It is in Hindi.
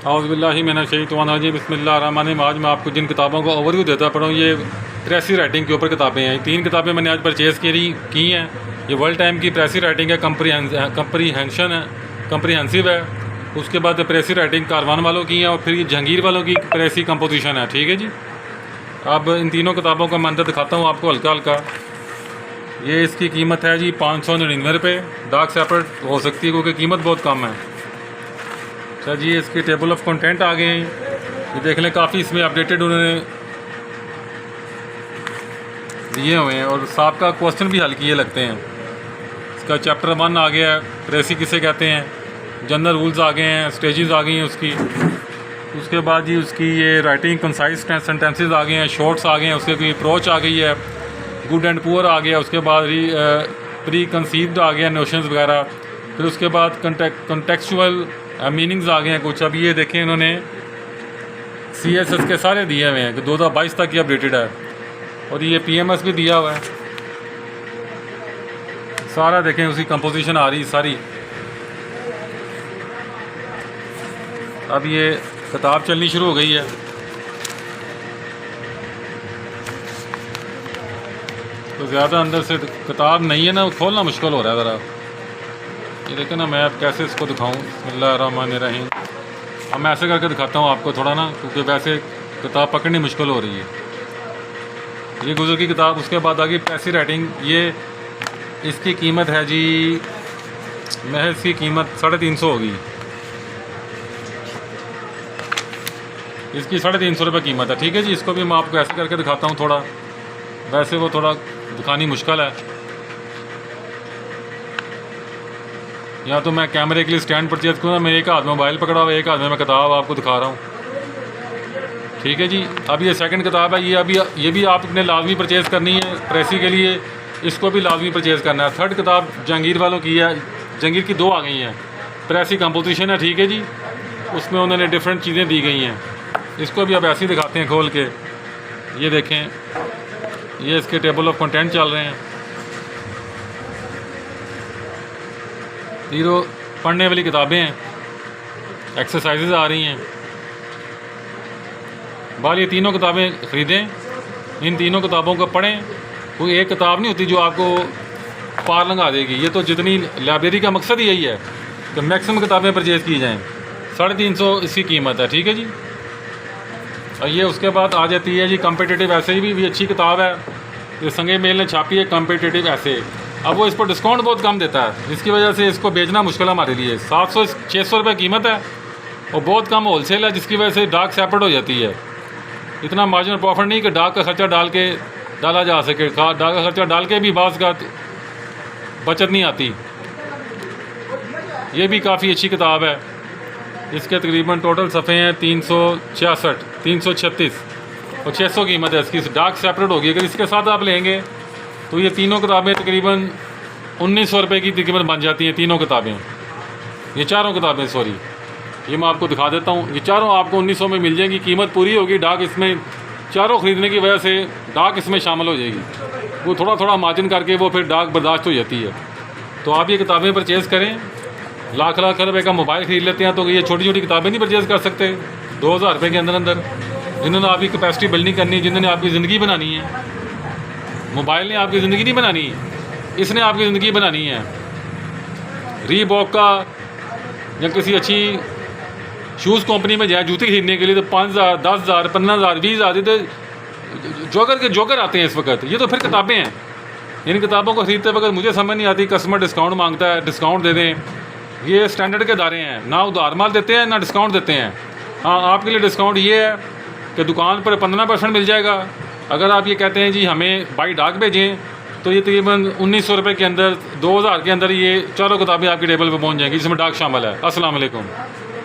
औज़ुबिल्लाहि मिनश्शैतानिर्रजीम बिस्मिल्लाहिर्रहमानिर्रहीम। आज मैं आपको जिन किताबों का ओवरव्यू देता पड़ा हूँ, ये प्रेसी राइटिंग के ऊपर किताबें हैं। 3 किताबें मैंने आज परचेज़ की हैं। ये वर्ल्ड टाइम की प्रेसी राइटिंग है, कंप्रीहेंशन है, कंप्रीहेंसिव है। उसके बाद प्रेसी राइटिंग कारवान वालों की है, और फिर ये जहांगीर वालों की प्रेसी कंपोजिशन है। ठीक है जी। अब इन तीनों किताबों का मैं अंदर दिखाता हूँ आपको हल्का हल्का। ये इसकी कीमत है जी 599 रुपये। डार्क सेपरेट हो सकती है क्योंकि कीमत बहुत कम है। अच्छा जी, इसके टेबल ऑफ कंटेंट आ गए हैं। ये देख लें, काफ़ी इसमें अपडेटेड उन्होंने दिए हुए हैं और सबका क्वेश्चन भी हल किए लगते हैं। इसका चैप्टर 1 आ गया है, प्रेसी किसे कहते हैं, जनरल रूल्स आ गए हैं, स्टेजेस आ गई हैं उसकी। उसके बाद जी उसकी ये राइटिंग कंसाइज सेंटेंसेस आ गए हैं, शॉर्ट्स आ गए हैं, उसके कोई अप्रोच आ गई है, गुड एंड पुअर आ गया। उसके बाद प्री कंसीव्ड आ गया, नोशंस वगैरह। फिर उसके बाद कंटेक्चुअल मीनिंग्स आ गए हैं कुछ। अब ये देखें, इन्होंने CSS के सारे दिए हुए हैं कि 2022 तक ये अपडेटेड है, और ये PMS भी दिया हुआ है सारा। देखें उसकी कंपोजिशन आ रही सारी। अब ये किताब चलनी शुरू हो गई है। तो ज़्यादा अंदर से किताब नहीं है ना, खोलना मुश्किल हो रहा है ज़रा। ये देखें ना, मैं अब कैसे इसको दिखाऊं। बिस्मिल्लाहिर्रहमानिर्रहीम। अब मैं ऐसे करके दिखाता हूँ आपको थोड़ा ना, क्योंकि वैसे किताब पकड़नी मुश्किल हो रही है। ये गुजर की किताब। उसके बाद आ गई प्रेसी राइटिंग। ये इसकी कीमत है जी, महज इसकी कीमत 350 होगी। इसकी 350 रुपये कीमत है। ठीक है जी। इसको भी मैं आपको ऐसे करके दिखाता हूँ थोड़ा, वैसे वो थोड़ा दिखानी मुश्किल है। या तो मैं कैमरे के लिए स्टैंड परचेज करूँगा, मैं एक हाथ में मोबाइल पकड़ा हुआ, एक हाथ में मैं किताब आपको दिखा रहा हूँ। ठीक है जी। अब ये सेकंड किताब है, ये भी आपने लाजमी परचेज़ करनी है प्रेसी के लिए, इसको भी लाजमी परचेज़ करना है। थर्ड किताब जहांगीर वालों की है, जहांगीर की 2 आ गई हैं, प्रेसी कंपोजिशन है। ठीक है जी। उसमें उन्होंने डिफरेंट चीज़ें दी गई हैं। इसको भी अब ऐसे ही दिखाते हैं खोल के। ये देखें, ये इसके टेबल ऑफ कंटेंट चल रहे हैं। तीनों पढ़ने वाली किताबें हैं, एक्सरसाइजेज आ रही हैं। बाल ये तीनों किताबें ख़रीदें, इन तीनों किताबों को पढ़ें। कोई एक किताब नहीं होती जो आपको पार लंघा देगी। ये तो जितनी लाइब्रेरी का मकसद ही यही है कि मैक्सिमम किताबें परचेज़ की जाएँ। 350 इसकी कीमत है। ठीक है जी। और ये उसके बाद आ जाती है जी कॉम्पिटिटिव ऐसे ही भी अच्छी किताब है, ये संगे मेल ने छापी है, कॉम्पिटिटिव ऐसे। अब वो इस पर डिस्काउंट बहुत कम देता है, जिसकी वजह से इसको बेचना मुश्किल है हमारे लिए। 700-600 रुपये कीमत है और बहुत कम होलसेल है, जिसकी वजह से डार्क सेपरेट हो जाती है। इतना मार्जिनल प्रॉफिट नहीं कि डार्क का खर्चा डाला जा सके। डार्क का खर्चा डाल के भी बाज़ का बचत नहीं आती। ये भी काफ़ी अच्छी किताब है। इसके तकरीबन टोटल सफ़े हैं 366, 336 और 600 कीमत है इसकी। डार्क सेपरेट होगी। अगर इसके साथ आप लेंगे तो ये तीनों किताबें तकरीबन 1900 रुपये की कीमत बन जाती हैं। तीनों किताबें, ये चारों किताबें, सॉरी, ये मैं आपको दिखा देता हूँ। ये चारों आपको 1900 में मिल जाएगी। कीमत पूरी होगी। डार्क इसमें चारों ख़रीदने की वजह से डार्क इसमें शामिल हो जाएगी। वो थोड़ा थोड़ा मार्जिन करके वो फिर डार्क बर्दाश्त हो जाती है। तो आप ये किताबें परचेज़ करें। लाख रुपए का मोबाइल ख़रीद लेते हैं तो ये छोटी छोटी किताबें नहीं परचेज़ कर सकते 2000 रुपये के अंदर अंदर। जिन्होंने आपकी कैपेसिटी बिल्डिंग करनी है, जिन्होंने आपकी ज़िंदगी बनानी है। मोबाइल ने आपकी ज़िंदगी नहीं बनानी, इसने आपकी ज़िंदगी बनानी है। रीबॉक का या किसी अच्छी शूज़ कंपनी में जाए जूते खरीदने के लिए तो 5000, 10,000, 15,000, 20,000 तो जोकर आते हैं इस वक्त। ये तो फिर किताबें हैं। इन किताबों को ख़रीदते वक्त मुझे समझ नहीं आती, कस्टमर डिस्काउंट मांगता है, डिस्काउंट दे दें। ये स्टैंडर्ड के अदारे हैं, ना उधार माल देते हैं ना डिस्काउंट देते हैं। हाँ, आपके लिए डिस्काउंट ये है कि दुकान पर 15% मिल जाएगा। अगर आप ये कहते हैं जी हमें बाई डाक भेजें, तो ये तकरीबन 1900 रुपये के अंदर, 2000 के अंदर ये चारों किताबें आपके टेबल पर पहुंच जाएंगी, जिसमें डाक शामिल है। अस्सलाम वालेकुम।